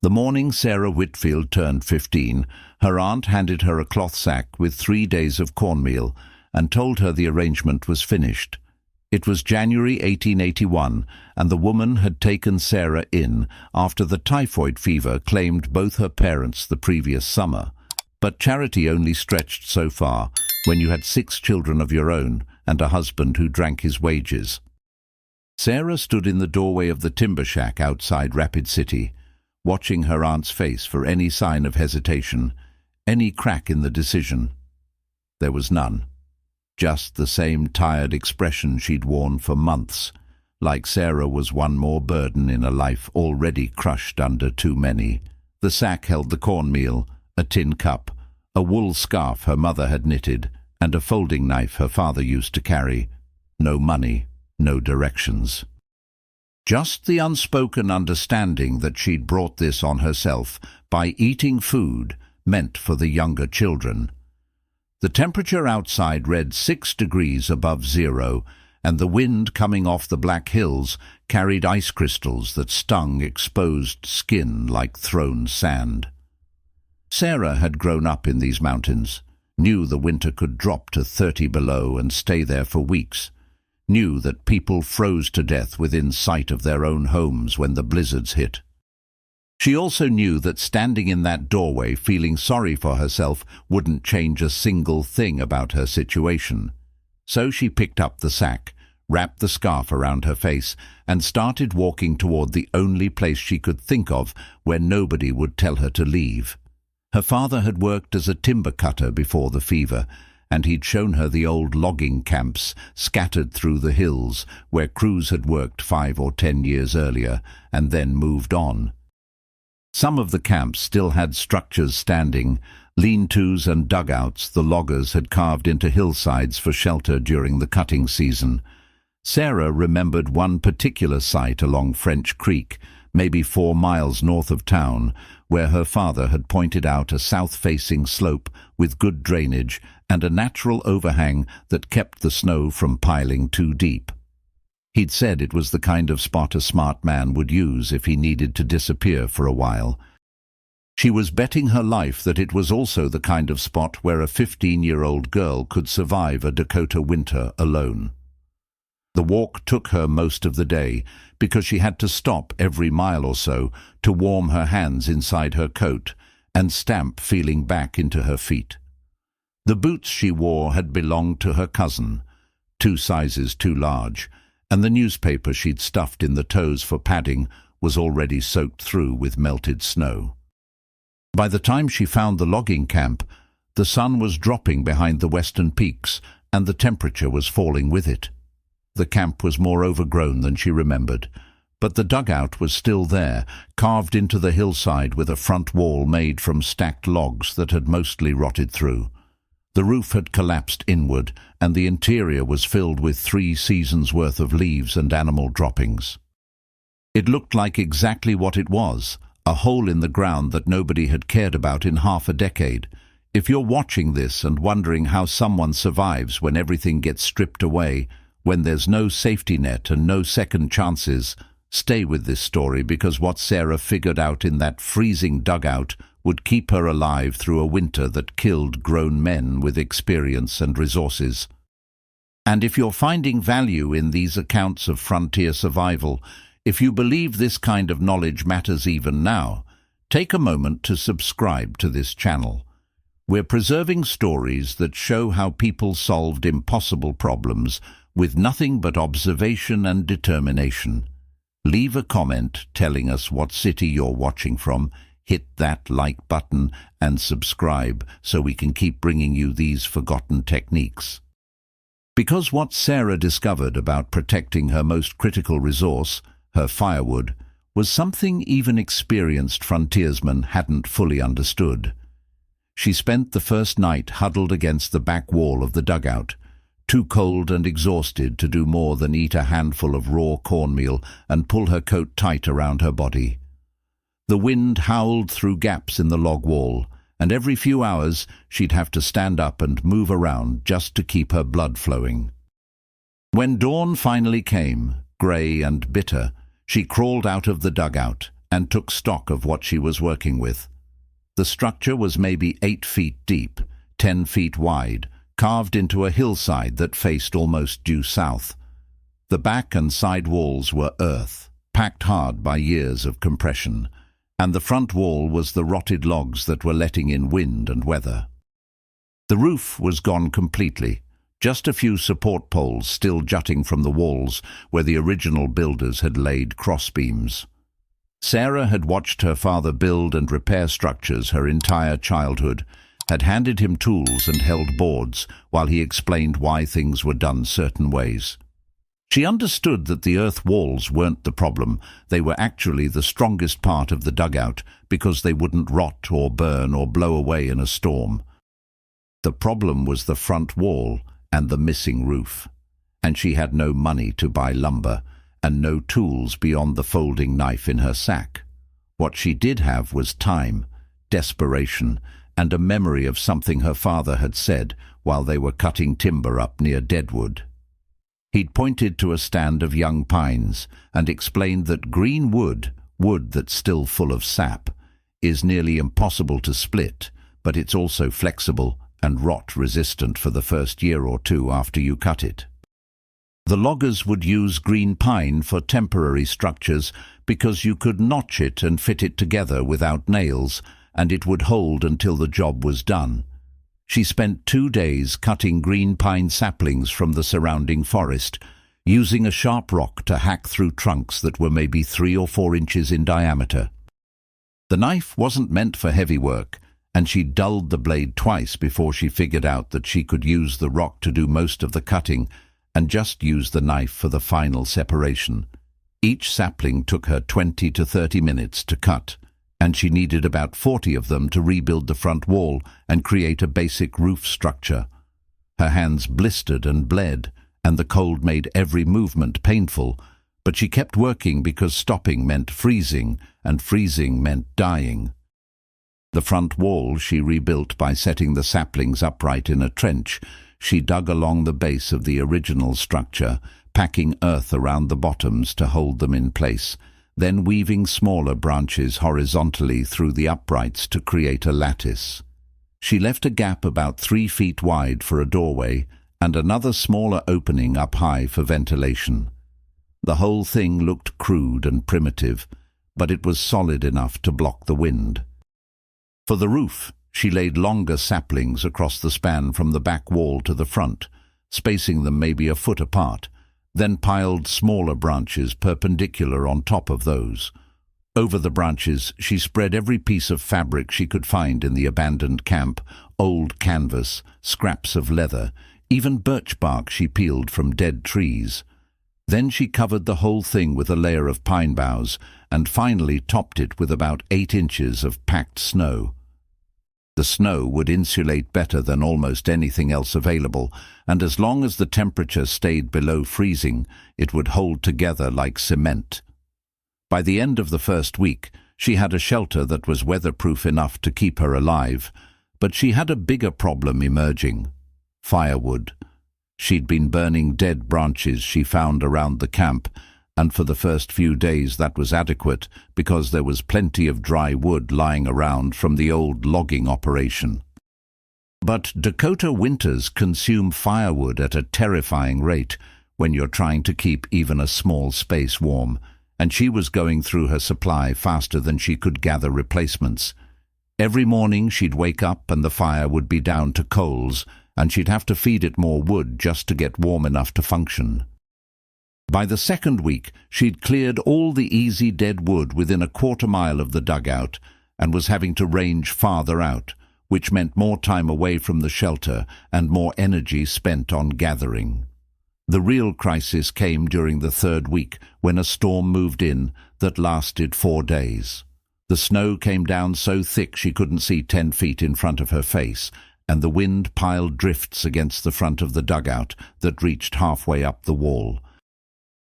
The morning Sarah Whitfield turned 15, her aunt handed her a cloth sack with 3 days of cornmeal and told her the arrangement was finished. It was January 1881, and the woman had taken Sarah in after the typhoid fever claimed both her parents the previous summer. But charity only stretched so far when you had 6 children of your own and a husband who drank his wages. Sarah stood in the doorway of the timber shack outside Rapid City, watching her aunt's face for any sign of hesitation, any crack in the decision. There was none. Just the same tired expression she'd worn for months, like Sarah was one more burden in a life already crushed under too many. The sack held the cornmeal, a tin cup, a wool scarf her mother had knitted, and a folding knife her father used to carry. No money, no directions. Just the unspoken understanding that she'd brought this on herself by eating food meant for the younger children. The temperature outside read 6 degrees above zero, and the wind coming off the Black Hills carried ice crystals that stung exposed skin like thrown sand. Sarah had grown up in these mountains, knew the winter could drop to 30 below and stay there for weeks, knew that people froze to death within sight of their own homes when the blizzards hit. She also knew that standing in that doorway feeling sorry for herself wouldn't change a single thing about her situation. So she picked up the sack, wrapped the scarf around her face, and started walking toward the only place she could think of where nobody would tell her to leave. Her father had worked as a timber cutter before the fever, and he'd shown her the old logging camps scattered through the hills where crews had worked 5 or 10 years earlier and then moved on. Some of the camps still had structures standing, lean-tos and dugouts the loggers had carved into hillsides for shelter during the cutting season. Sarah remembered one particular site along French Creek, maybe 4 miles north of town, where her father had pointed out a south-facing slope with good drainage and a natural overhang that kept the snow from piling too deep. He'd said it was the kind of spot a smart man would use if he needed to disappear for a while. She was betting her life that it was also the kind of spot where a 15-year-old girl could survive a Dakota winter alone. The walk took her most of the day because she had to stop every mile or so to warm her hands inside her coat and stamp feeling back into her feet. The boots she wore had belonged to her cousin, 2 sizes too large, and the newspaper she'd stuffed in the toes for padding was already soaked through with melted snow. By the time she found the logging camp, the sun was dropping behind the western peaks and the temperature was falling with it. The camp was more overgrown than she remembered, but the dugout was still there, carved into the hillside with a front wall made from stacked logs that had mostly rotted through. The roof had collapsed inward, and the interior was filled with 3 seasons' worth of leaves and animal droppings. It looked like exactly what it was, a hole in the ground that nobody had cared about in half a decade. If you're watching this and wondering how someone survives when everything gets stripped away, when there's no safety net and no second chances, stay with this story, because what Sarah figured out in that freezing dugout would keep her alive through a winter that killed grown men with experience and resources. And if you're finding value in these accounts of frontier survival, if you believe this kind of knowledge matters even now, take a moment to subscribe to this channel. We're preserving stories that show how people solved impossible problems with nothing but observation and determination. Leave a comment telling us what city you're watching from, hit that like button and subscribe so we can keep bringing you these forgotten techniques. Because what Sarah discovered about protecting her most critical resource, her firewood, was something even experienced frontiersmen hadn't fully understood. She spent the first night huddled against the back wall of the dugout, too cold and exhausted to do more than eat a handful of raw cornmeal and pull her coat tight around her body. The wind howled through gaps in the log wall, and every few hours she'd have to stand up and move around just to keep her blood flowing. When dawn finally came, grey and bitter, she crawled out of the dugout and took stock of what she was working with. The structure was maybe 8 feet deep, 10 feet wide, carved into a hillside that faced almost due south. The back and side walls were earth, packed hard by years of compression, and the front wall was the rotted logs that were letting in wind and weather. The roof was gone completely, just a few support poles still jutting from the walls where the original builders had laid crossbeams. Sarah had watched her father build and repair structures her entire childhood, had handed him tools and held boards while he explained why things were done certain ways. She understood that the earth walls weren't the problem, they were actually the strongest part of the dugout because they wouldn't rot or burn or blow away in a storm. The problem was the front wall and the missing roof, and she had no money to buy lumber and no tools beyond the folding knife in her sack. What she did have was time, desperation, and a memory of something her father had said while they were cutting timber up near Deadwood. He'd pointed to a stand of young pines and explained that green wood that's still full of sap, is nearly impossible to split, but it's also flexible and rot-resistant for the first year or two after you cut it. The loggers would use green pine for temporary structures because you could notch it and fit it together without nails, and it would hold until the job was done. She spent 2 days cutting green pine saplings from the surrounding forest, using a sharp rock to hack through trunks that were maybe 3 or 4 inches in diameter. The knife wasn't meant for heavy work, and she dulled the blade twice before she figured out that she could use the rock to do most of the cutting and just use the knife for the final separation. Each sapling took her 20 to 30 minutes to cut, and she needed about 40 of them to rebuild the front wall and create a basic roof structure. Her hands blistered and bled, and the cold made every movement painful, but she kept working because stopping meant freezing, and freezing meant dying. The front wall she rebuilt by setting the saplings upright in a trench. She dug along the base of the original structure, packing earth around the bottoms to hold them in place, then weaving smaller branches horizontally through the uprights to create a lattice. She left a gap about 3 feet wide for a doorway and another smaller opening up high for ventilation. The whole thing looked crude and primitive, but it was solid enough to block the wind. For the roof, she laid longer saplings across the span from the back wall to the front, spacing them maybe a foot apart, then piled smaller branches perpendicular on top of those. Over the branches, she spread every piece of fabric she could find in the abandoned camp, old canvas, scraps of leather, even birch bark she peeled from dead trees. Then she covered the whole thing with a layer of pine boughs and finally topped it with about 8 inches of packed snow. The snow would insulate better than almost anything else available, and as long as the temperature stayed below freezing, it would hold together like cement. By the end of the first week, she had a shelter that was weatherproof enough to keep her alive, but she had a bigger problem emerging: firewood. She'd been burning dead branches she found around the camp, and for the first few days that was adequate because there was plenty of dry wood lying around from the old logging operation. But Dakota winters consume firewood at a terrifying rate when you're trying to keep even a small space warm, and she was going through her supply faster than she could gather replacements. Every morning she'd wake up and the fire would be down to coals, and she'd have to feed it more wood just to get warm enough to function. By the second week, she'd cleared all the easy dead wood within a quarter-mile of the dugout and was having to range farther out, which meant more time away from the shelter and more energy spent on gathering. The real crisis came during the third week when a storm moved in that lasted 4 days. The snow came down so thick she couldn't see 10 feet in front of her face, and the wind piled drifts against the front of the dugout that reached halfway up the wall.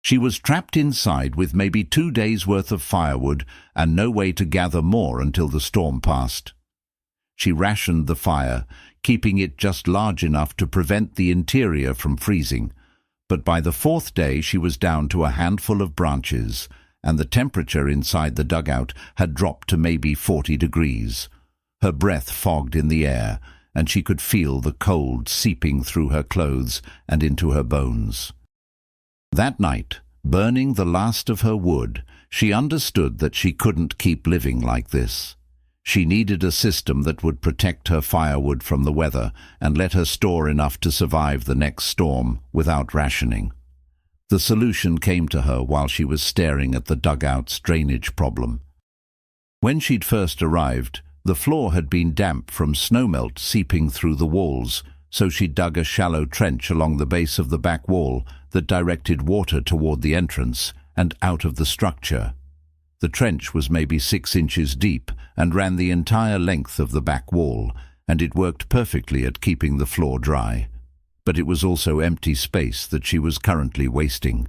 She was trapped inside with maybe 2 days' worth of firewood and no way to gather more until the storm passed. She rationed the fire, keeping it just large enough to prevent the interior from freezing, but by the 4th day she was down to a handful of branches, and the temperature inside the dugout had dropped to maybe 40 degrees. Her breath fogged in the air, and she could feel the cold seeping through her clothes and into her bones. That night, burning the last of her wood, she understood that she couldn't keep living like this. She needed a system that would protect her firewood from the weather and let her store enough to survive the next storm without rationing. The solution came to her while she was staring at the dugout's drainage problem. When she'd first arrived, the floor had been damp from snowmelt seeping through the walls, so she dug a shallow trench along the base of the back wall that directed water toward the entrance and out of the structure. The trench was maybe 6 inches deep and ran the entire length of the back wall, and it worked perfectly at keeping the floor dry. But it was also empty space that she was currently wasting.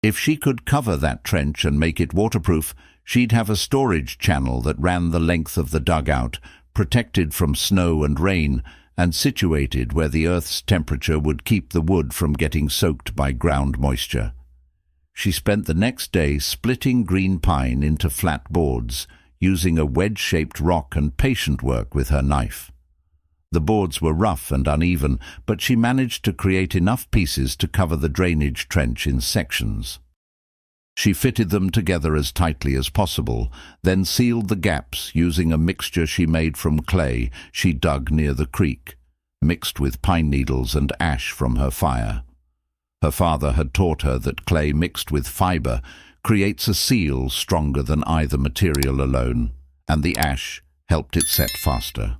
If she could cover that trench and make it waterproof, she'd have a storage channel that ran the length of the dugout, protected from snow and rain, and situated where the earth's temperature would keep the wood from getting soaked by ground moisture. She spent the next day splitting green pine into flat boards, using a wedge-shaped rock and patient work with her knife. The boards were rough and uneven, but she managed to create enough pieces to cover the drainage trench in sections. She fitted them together as tightly as possible, then sealed the gaps using a mixture she made from clay she dug near the creek, mixed with pine needles and ash from her fire. Her father had taught her that clay mixed with fiber creates a seal stronger than either material alone, and the ash helped it set faster.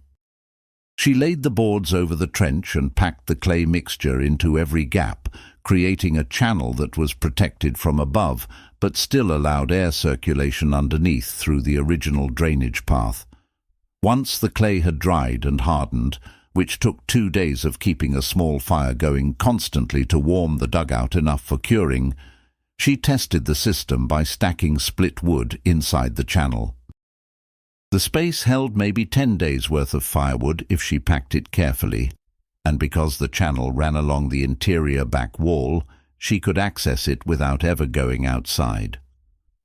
She laid the boards over the trench and packed the clay mixture into every gap, creating a channel that was protected from above but still allowed air circulation underneath through the original drainage path. Once the clay had dried and hardened, which took 2 days of keeping a small fire going constantly to warm the dugout enough for curing, she tested the system by stacking split wood inside the channel. The space held maybe 10 days' worth of firewood if she packed it carefully, and because the channel ran along the interior back wall, she could access it without ever going outside.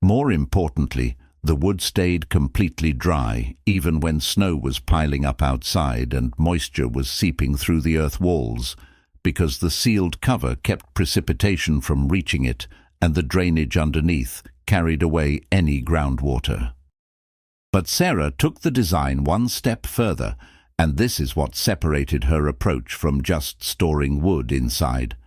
More importantly, the wood stayed completely dry even when snow was piling up outside and moisture was seeping through the earth walls, because the sealed cover kept precipitation from reaching it and the drainage underneath carried away any groundwater. But Sarah took the design one step further, and this is what separated her approach from just storing wood inside.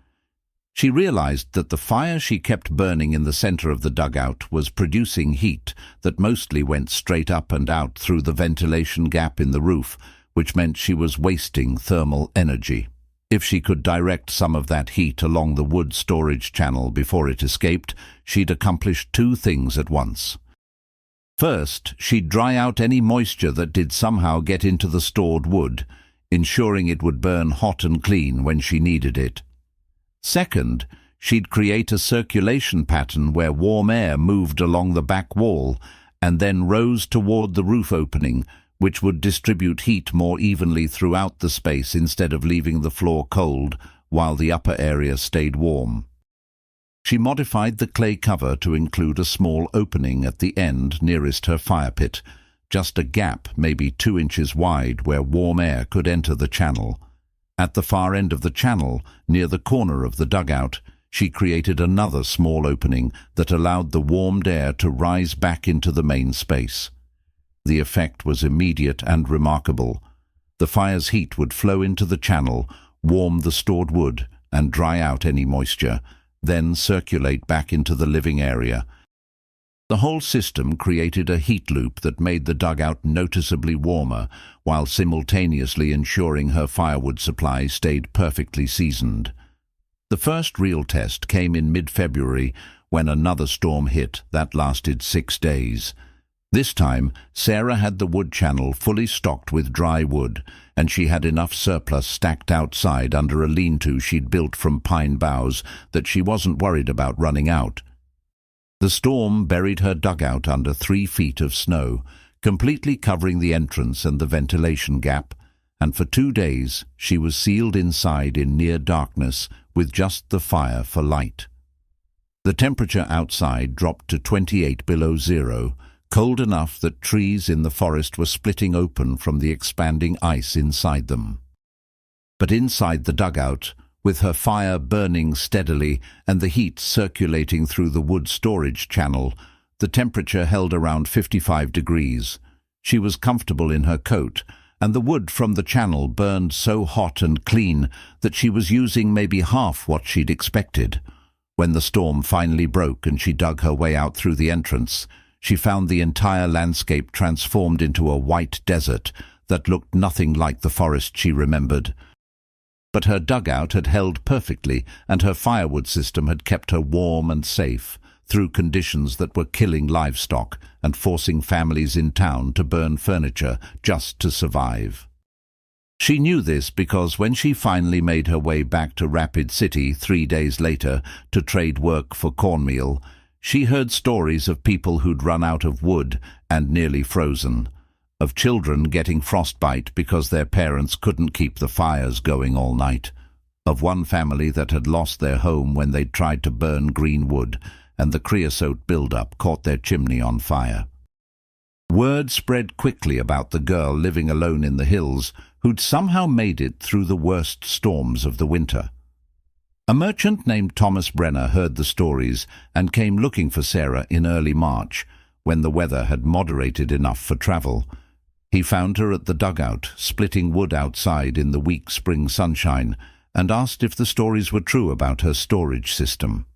She realized that the fire she kept burning in the center of the dugout was producing heat that mostly went straight up and out through the ventilation gap in the roof, which meant she was wasting thermal energy. If she could direct some of that heat along the wood storage channel before it escaped, she'd accomplish 2 things at once. First, she'd dry out any moisture that did somehow get into the stored wood, ensuring it would burn hot and clean when she needed it. Second, she'd create a circulation pattern where warm air moved along the back wall and then rose toward the roof opening, which would distribute heat more evenly throughout the space instead of leaving the floor cold while the upper area stayed warm. She modified the clay cover to include a small opening at the end nearest her fire pit, just a gap maybe 2 inches wide where warm air could enter the channel. At the far end of the channel, near the corner of the dugout, she created another small opening that allowed the warmed air to rise back into the main space. The effect was immediate and remarkable. The fire's heat would flow into the channel, warm the stored wood, and dry out any moisture, then circulate back into the living area. The whole system created a heat loop that made the dugout noticeably warmer, while simultaneously ensuring her firewood supply stayed perfectly seasoned. The first real test came in mid-February when another storm hit that lasted 6 days. This time, Sarah had the wood channel fully stocked with dry wood, and she had enough surplus stacked outside under a lean-to she'd built from pine boughs that she wasn't worried about running out. The storm buried her dugout under 3 feet of snow, completely covering the entrance and the ventilation gap, and for 2 days she was sealed inside in near darkness with just the fire for light. The temperature outside dropped to 28 below zero, cold enough that trees in the forest were splitting open from the expanding ice inside them. But inside the dugout, with her fire burning steadily and the heat circulating through the wood storage channel, the temperature held around 55 degrees. She was comfortable in her coat, and the wood from the channel burned so hot and clean that she was using maybe half what she'd expected. When the storm finally broke and she dug her way out through the entrance, she found the entire landscape transformed into a white desert that looked nothing like the forest she remembered. But her dugout had held perfectly, and her firewood system had kept her warm and safe through conditions that were killing livestock and forcing families in town to burn furniture just to survive. She knew this because when she finally made her way back to Rapid City 3 days later to trade work for cornmeal, she heard stories of people who'd run out of wood and nearly frozen, of children getting frostbite because their parents couldn't keep the fires going all night, of one family that had lost their home when they'd tried to burn green wood and the creosote buildup caught their chimney on fire. Word spread quickly about the girl living alone in the hills who'd somehow made it through the worst storms of the winter. A merchant named Thomas Brenner heard the stories and came looking for Sarah in early March, when the weather had moderated enough for travel. He found her at the dugout, splitting wood outside in the weak spring sunshine, and asked if the stories were true about her storage system.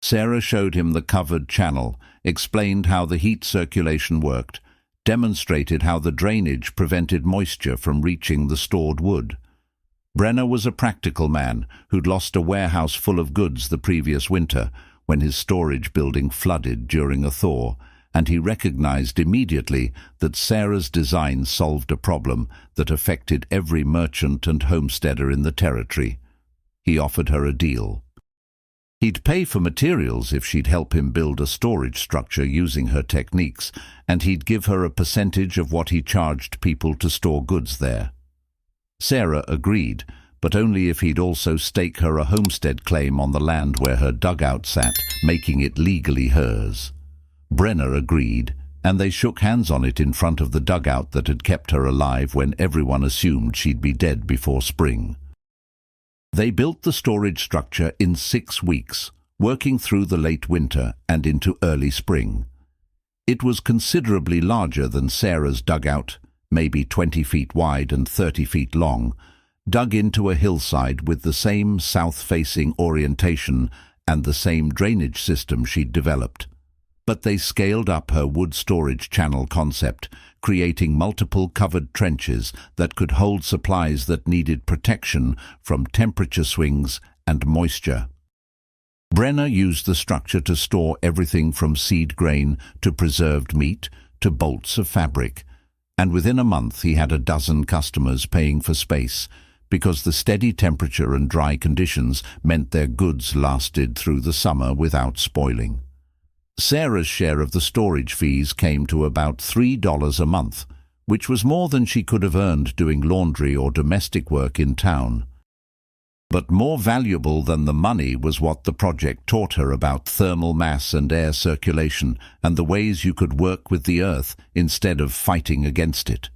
Sarah showed him the covered channel, explained how the heat circulation worked, demonstrated how the drainage prevented moisture from reaching the stored wood. Brenner was a practical man who'd lost a warehouse full of goods the previous winter when his storage building flooded during a thaw, and he recognized immediately that Sarah's design solved a problem that affected every merchant and homesteader in the territory. He offered her a deal. He'd pay for materials if she'd help him build a storage structure using her techniques, and he'd give her a percentage of what he charged people to store goods there. Sarah agreed, but only if he'd also stake her a homestead claim on the land where her dugout sat, making it legally hers. Brenner agreed, and they shook hands on it in front of the dugout that had kept her alive when everyone assumed she'd be dead before spring. They built the storage structure in 6 weeks, working through the late winter and into early spring. It was considerably larger than Sarah's dugout, maybe 20 feet wide and 30 feet long, dug into a hillside with the same south-facing orientation and the same drainage system she'd developed. But they scaled up her wood storage channel concept, creating multiple covered trenches that could hold supplies that needed protection from temperature swings and moisture. Brenner used the structure to store everything from seed grain to preserved meat to bolts of fabric, and within a month he had a dozen customers paying for space, because the steady temperature and dry conditions meant their goods lasted through the summer without spoiling. Sarah's share of the storage fees came to about $3 a month, which was more than she could have earned doing laundry or domestic work in town. But more valuable than the money was what the project taught her about thermal mass and air circulation and the ways you could work with the earth instead of fighting against it.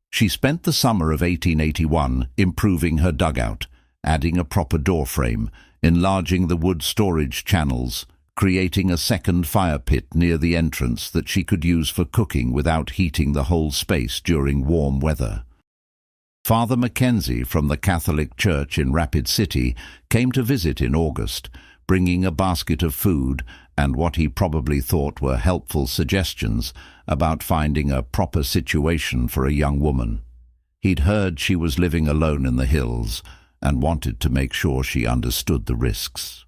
She spent the summer of 1881 improving her dugout, adding a proper door frame, enlarging the wood storage channels, creating a second fire pit near the entrance that she could use for cooking without heating the whole space during warm weather. Father Mackenzie from the Catholic Church in Rapid City came to visit in August, bringing a basket of food and what he probably thought were helpful suggestions about finding a proper situation for a young woman. He'd heard she was living alone in the hills and wanted to make sure she understood the risks.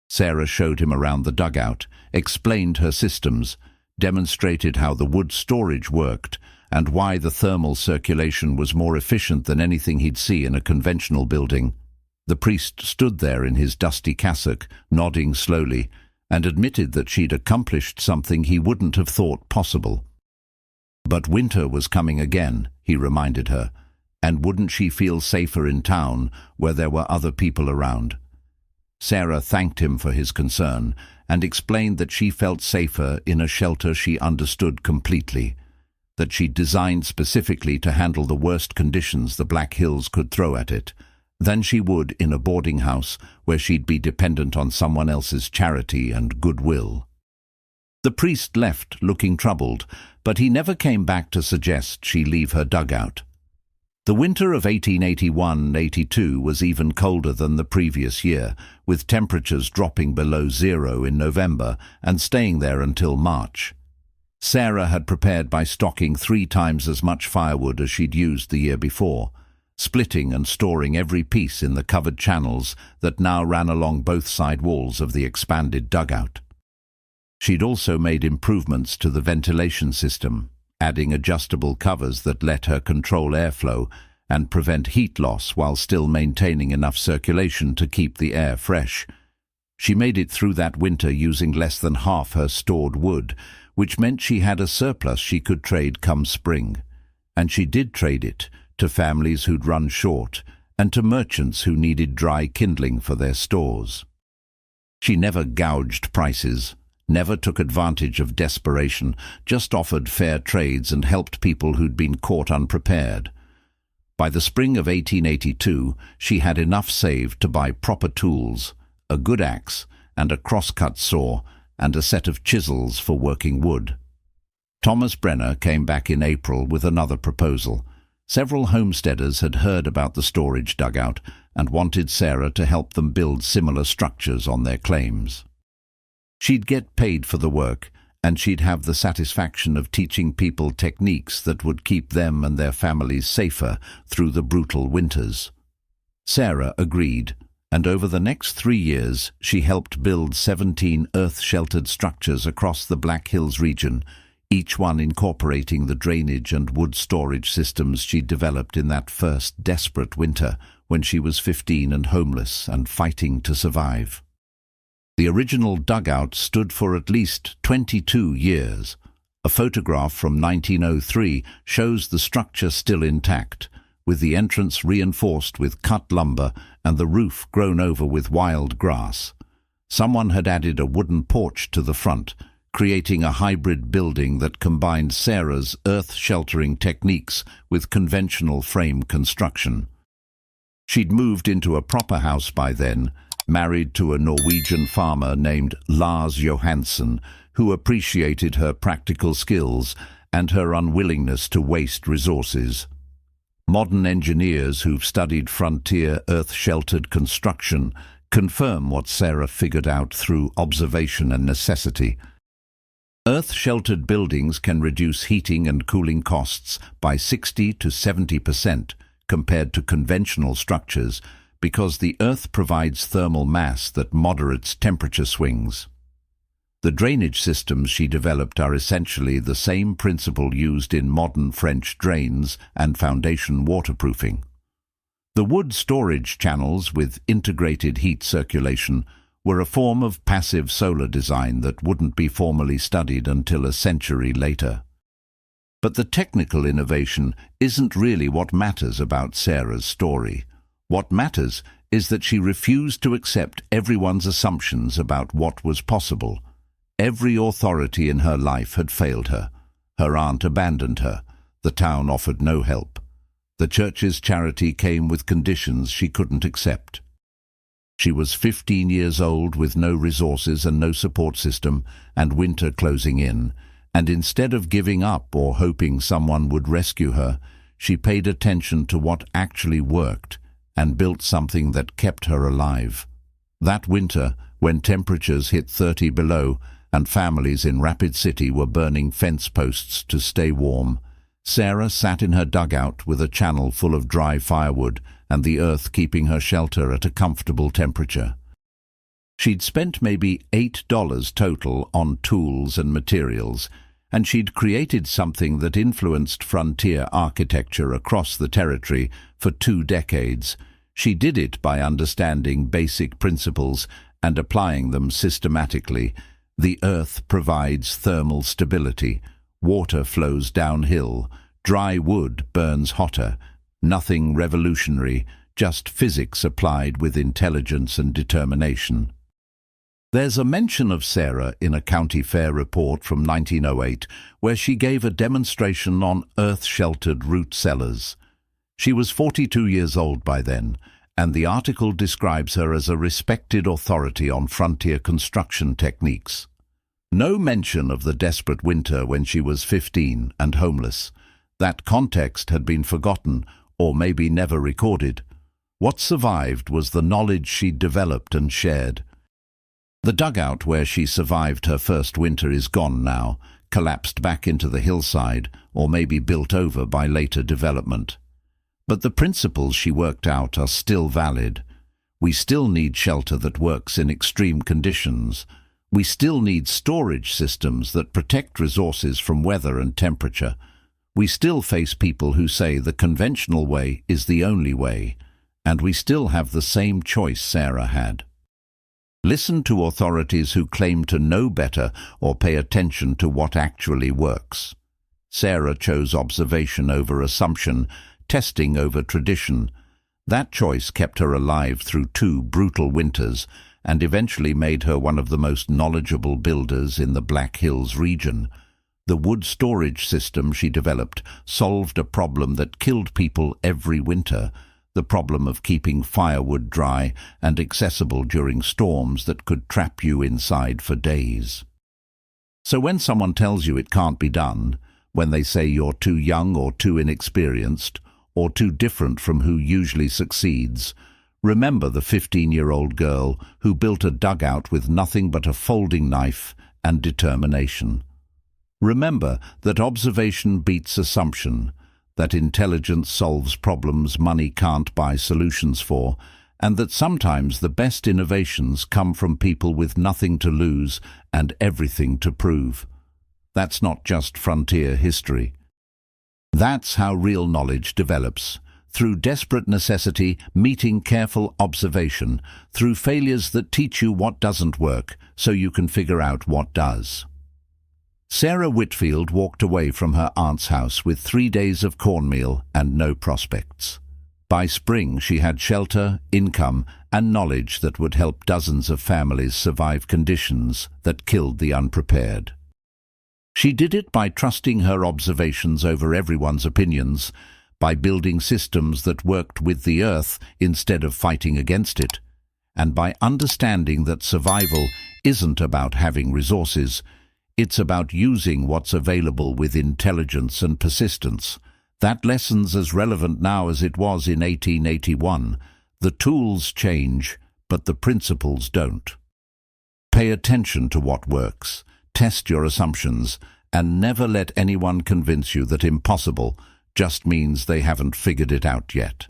Sarah showed him around the dugout, explained her systems, demonstrated how the wood storage worked and why the thermal circulation was more efficient than anything he'd see in a conventional building. The priest stood there in his dusty cassock, nodding slowly, and admitted that she'd accomplished something he wouldn't have thought possible. But winter was coming again, he reminded her, and wouldn't she feel safer in town where there were other people around? Sarah thanked him for his concern and explained that she felt safer in a shelter she understood completely, that she'd designed specifically to handle the worst conditions the Black Hills could throw at it, than she would in a boarding house where she'd be dependent on someone else's charity and goodwill. The priest left, looking troubled, but he never came back to suggest she leave her dugout. The winter of 1881-82 was even colder than the previous year, with temperatures dropping below zero in November and staying there until March. Sarah had prepared by stocking 3 times as much firewood as she'd used the year before, splitting and storing every piece in the covered channels that now ran along both side walls of the expanded dugout. She'd also made improvements to the ventilation system, adding adjustable covers that let her control airflow and prevent heat loss while still maintaining enough circulation to keep the air fresh. She made it through that winter using less than half her stored wood, which meant she had a surplus she could trade come spring. And she did trade it to families who'd run short and to merchants who needed dry kindling for their stores. She never gouged prices, never took advantage of desperation, just offered fair trades and helped people who'd been caught unprepared. By the spring of 1882, she had enough saved to buy proper tools, a good axe and a crosscut saw, and a set of chisels for working wood. Thomas Brenner came back in April with another proposal. Several homesteaders had heard about the storage dugout and wanted Sarah to help them build similar structures on their claims. She'd get paid for the work, and she'd have the satisfaction of teaching people techniques that would keep them and their families safer through the brutal winters. Sarah agreed, and over the next 3 years she helped build 17 earth-sheltered structures across the Black Hills region, each one incorporating the drainage and wood storage systems she'd developed in that first desperate winter when she was 15 and homeless and fighting to survive. The original dugout stood for at least 22 years. A photograph from 1903 shows the structure still intact, with the entrance reinforced with cut lumber and the roof grown over with wild grass. Someone had added a wooden porch to the front, creating a hybrid building that combined Sarah's earth-sheltering techniques with conventional frame construction. She'd moved into a proper house by then, married to a Norwegian farmer named Lars Johansson, who appreciated her practical skills and her unwillingness to waste resources. Modern engineers who've studied frontier earth-sheltered construction confirm what Sarah figured out through observation and necessity. Earth-sheltered buildings can reduce heating and cooling costs by 60 to 70% compared to conventional structures, because the earth provides thermal mass that moderates temperature swings. The drainage systems she developed are essentially the same principle used in modern French drains and foundation waterproofing. The wood storage channels with integrated heat circulation were a form of passive solar design that wouldn't be formally studied until a century later. But the technical innovation isn't really what matters about Sarah's story. What matters is that she refused to accept everyone's assumptions about what was possible. Every authority in her life had failed her. Her aunt abandoned her. The town offered no help. The church's charity came with conditions she couldn't accept. She was 15 years old with no resources and no support system, and winter closing in, and instead of giving up or hoping someone would rescue her, she paid attention to what actually worked and built something that kept her alive. That winter, when temperatures hit 30 below and families in Rapid City were burning fence posts to stay warm, Sarah sat in her dugout with a channel full of dry firewood and the earth keeping her shelter at a comfortable temperature. She'd spent maybe $8 total on tools and materials, and she'd created something that influenced frontier architecture across the territory for 2 decades. She did it by understanding basic principles and applying them systematically. The earth provides thermal stability, water flows downhill, dry wood burns hotter. Nothing revolutionary, just physics applied with intelligence and determination. There's a mention of Sarah in a county fair report from 1908 where she gave a demonstration on earth-sheltered root cellars. She was 42 years old by then, and the article describes her as a respected authority on frontier construction techniques. No mention of the desperate winter when she was 15 and homeless. That context had been forgotten, or maybe never recorded. What survived was the knowledge she'd developed and shared. The dugout where she survived her first winter is gone now, collapsed back into the hillside, or maybe built over by later development. But the principles she worked out are still valid. We still need shelter that works in extreme conditions. We still need storage systems that protect resources from weather and temperature. We still face people who say the conventional way is the only way, and we still have the same choice Sarah had. Listen to authorities who claim to know better or pay attention to what actually works. Sarah chose observation over assumption, testing over tradition. That choice kept her alive through 2 brutal winters and eventually made her one of the most knowledgeable builders in the Black Hills region. The wood storage system she developed solved a problem that killed people every winter, the problem of keeping firewood dry and accessible during storms that could trap you inside for days. So when someone tells you it can't be done, when they say you're too young or too inexperienced, or too different from who usually succeeds, remember the 15-year-old girl who built a dugout with nothing but a folding knife and determination. Remember that observation beats assumption, that intelligence solves problems money can't buy solutions for, and that sometimes the best innovations come from people with nothing to lose and everything to prove. That's not just frontier history. That's how real knowledge develops, through desperate necessity meeting careful observation, through failures that teach you what doesn't work so you can figure out what does. Sarah Whitfield walked away from her aunt's house with 3 days of cornmeal and no prospects. By spring she had shelter, income, and knowledge that would help dozens of families survive conditions that killed the unprepared. She did it by trusting her observations over everyone's opinions, by building systems that worked with the earth instead of fighting against it, and by understanding that survival isn't about having resources, it's about using what's available with intelligence and persistence. That lesson's as relevant now as it was in 1881. The tools change, but the principles don't. Pay attention to what works. Test your assumptions, and never let anyone convince you that impossible just means they haven't figured it out yet.